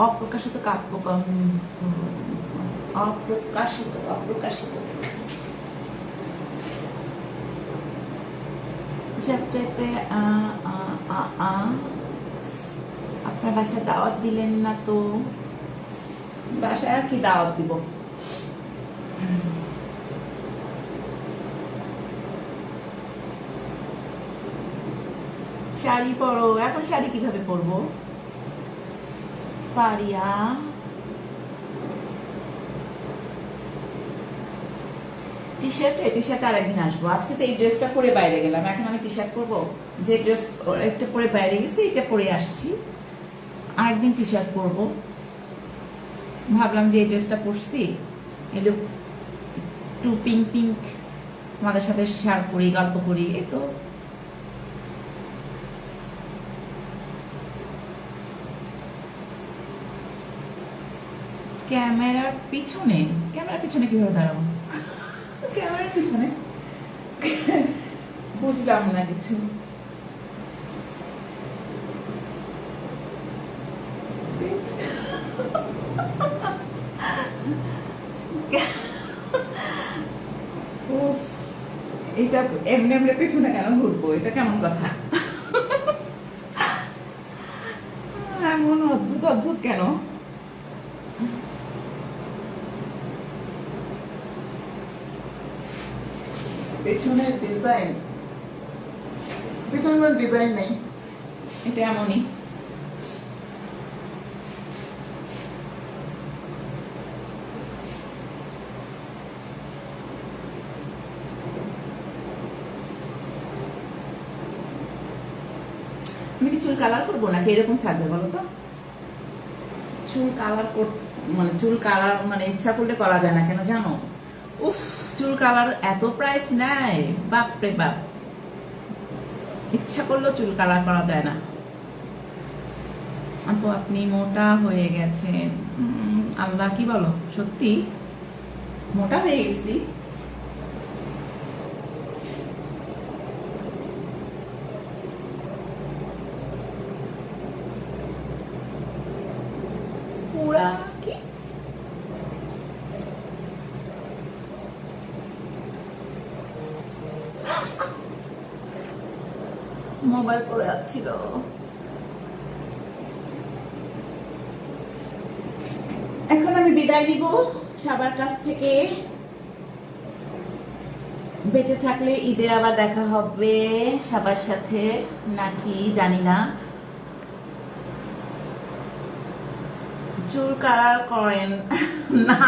অপ্রকাশিত কাব্য, অপ্রকাশিত অপ্রকাশিত চ্যাপ্টারতে আপনার বাসায় দাওয়াত দিলেন না তো? বাসায় আর কি দাওয়াত দিব? শাড়ি পরো। এখন শাড়ি কিভাবে পরবো? ফারিয়া টি শার্ট আর একদিন আসবো। আজকে তো এই ড্রেসটা পরে বাইরে গেলাম, এখন আমি টি শার্ট পরবো? যে ড্রেস একটা পরে বাইরে গেছি এটা পরে আসছি, আরেকদিন টি শার্ট পরবো। ভাবলাম যে এই ড্রেসটা পরছি, এলো একটু পিঙ্ক পিঙ্ক, তোমাদের সাথে শেয়ার করি, গল্প করি। এই তো ক্যামেরার পিছনে কিভাবে দাঁড়াবো? ক্যামেরার পিছনে বুঝলাম না কিছু। উফ, এটা এমনি এমনি পেছনে কেন ঘুরবো? এটা কেমন কথা? এমন অদ্ভুত অদ্ভুত কেন? পেছনের ডিজাইন, পেছনে কোনো ডিজাইন নেই, এটা এমনই। আমি কি চুল কালার করবো নাকি এরকম থাকবে বলো তো? চুল কালার মানে চুল কালার মানে ইচ্ছা করলে করা যায় না কেন জানো? উফ, চুল কালার এত প্রাইস নেয়, বাপ রে বাপ। ইচ্ছা করলেও চুল কালার করা যায় না। আপু আপনি মোটা হয়ে গেছেন। আল্লাহ, কি বলো? সত্যি মোটা হয়ে গেছি? পুরা কি মোবাইল পড়ে যাচ্ছিল। এখন আমি বিদায় নিব সবার কাছ থেকে। বেঁচে থাকলে ঈদে আবার দেখা হবে সবার সাথে, নাকি জানি না। চুল কালার করেন না।